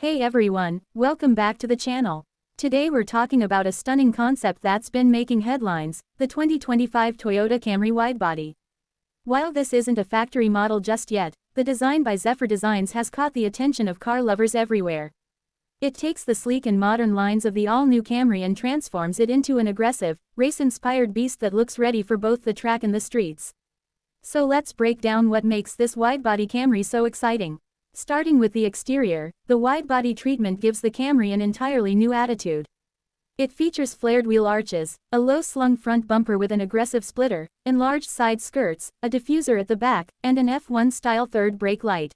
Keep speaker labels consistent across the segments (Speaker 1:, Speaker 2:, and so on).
Speaker 1: Hey everyone, welcome back to the channel. Today we're talking about a stunning concept that's been making headlines, the 2025 Toyota Camry Widebody. While this isn't a factory model just yet, the design by Zephyr Designz has caught the attention of car lovers everywhere. It takes the sleek and modern lines of the all-new Camry and transforms it into an aggressive, race-inspired beast that looks ready for both the track and the streets. So let's break down what makes this widebody Camry so exciting. Starting with the exterior, the widebody treatment gives the Camry an entirely new attitude. It features flared wheel arches, a low-slung front bumper with an aggressive splitter, enlarged side skirts, a diffuser at the back, and an F1-style third brake light.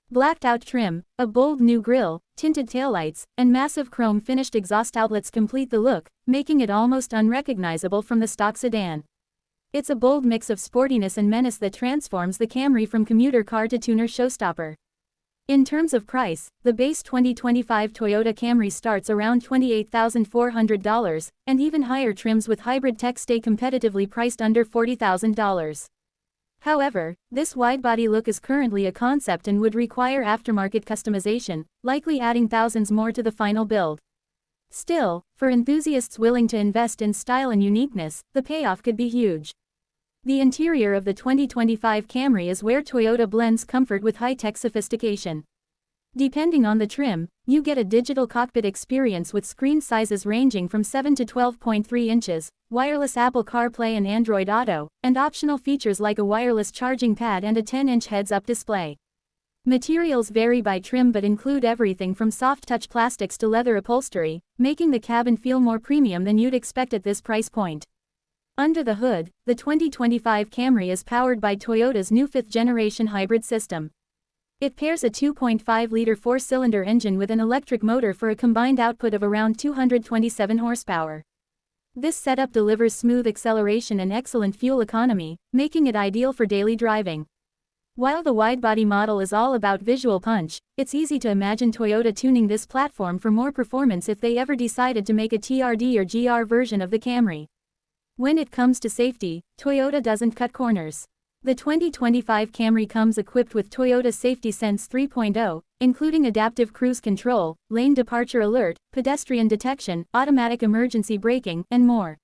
Speaker 1: Blacked-out trim, a bold new grille, tinted taillights, and massive chrome-finished exhaust outlets complete the look, making it almost unrecognizable from the stock sedan. It's a bold mix of sportiness and menace that transforms the Camry from commuter car to tuner showstopper. In terms of price, the base 2025 Toyota Camry starts around $28,400, and even higher trims with hybrid tech stay competitively priced under $40,000. However, this widebody look is currently a concept and would require aftermarket customization, likely adding thousands more to the final build. Still, for enthusiasts willing to invest in style and uniqueness, the payoff could be huge. The interior of the 2025 Camry is where Toyota blends comfort with high-tech sophistication. Depending on the trim, you get a digital cockpit experience with screen sizes ranging from 7 to 12.3 inches, wireless Apple CarPlay and Android Auto, and optional features like a wireless charging pad and a 10-inch heads-up display. Materials vary by trim but include everything from soft-touch plastics to leather upholstery, making the cabin feel more premium than you'd expect at this price point. Under the hood, the 2025 Camry is powered by Toyota's new fifth-generation hybrid system. It pairs a 2.5-liter four-cylinder engine with an electric motor for a combined output of around 227 horsepower. This setup delivers smooth acceleration and excellent fuel economy, making it ideal for daily driving. While the widebody model is all about visual punch, it's easy to imagine Toyota tuning this platform for more performance if they ever decided to make a TRD or GR version of the Camry. When it comes to safety, Toyota doesn't cut corners. The 2025 Camry comes equipped with Toyota Safety Sense 3.0, including adaptive cruise control, lane departure alert, pedestrian detection, automatic emergency braking, and more.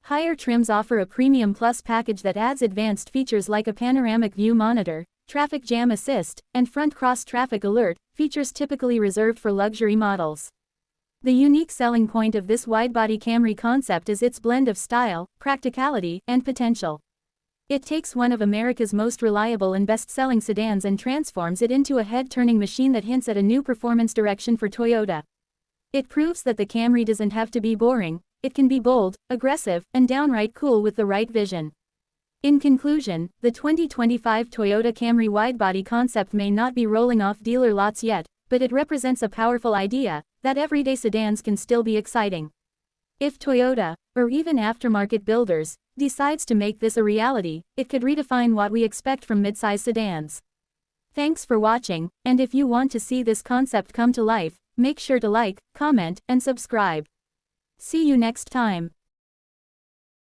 Speaker 1: Higher trims offer a Premium Plus package that adds advanced features like a panoramic view monitor, traffic jam assist, and front cross-traffic alert, features typically reserved for luxury models. The unique selling point of this widebody Camry concept is its blend of style, practicality, and potential. It takes one of America's most reliable and best-selling sedans and transforms it into a head-turning machine that hints at a new performance direction for Toyota. It proves that the Camry doesn't have to be boring, it can be bold, aggressive, and downright cool with the right vision. In conclusion, the 2025 Toyota Camry widebody concept may not be rolling off dealer lots yet, but it represents a powerful idea that everyday sedans can still be exciting. If Toyota, or even aftermarket builders, decides to make this a reality, it could redefine what we expect from midsize sedans. Thanks for watching, and if you want to see this concept come to life, make sure to like, comment, and subscribe. See you next time.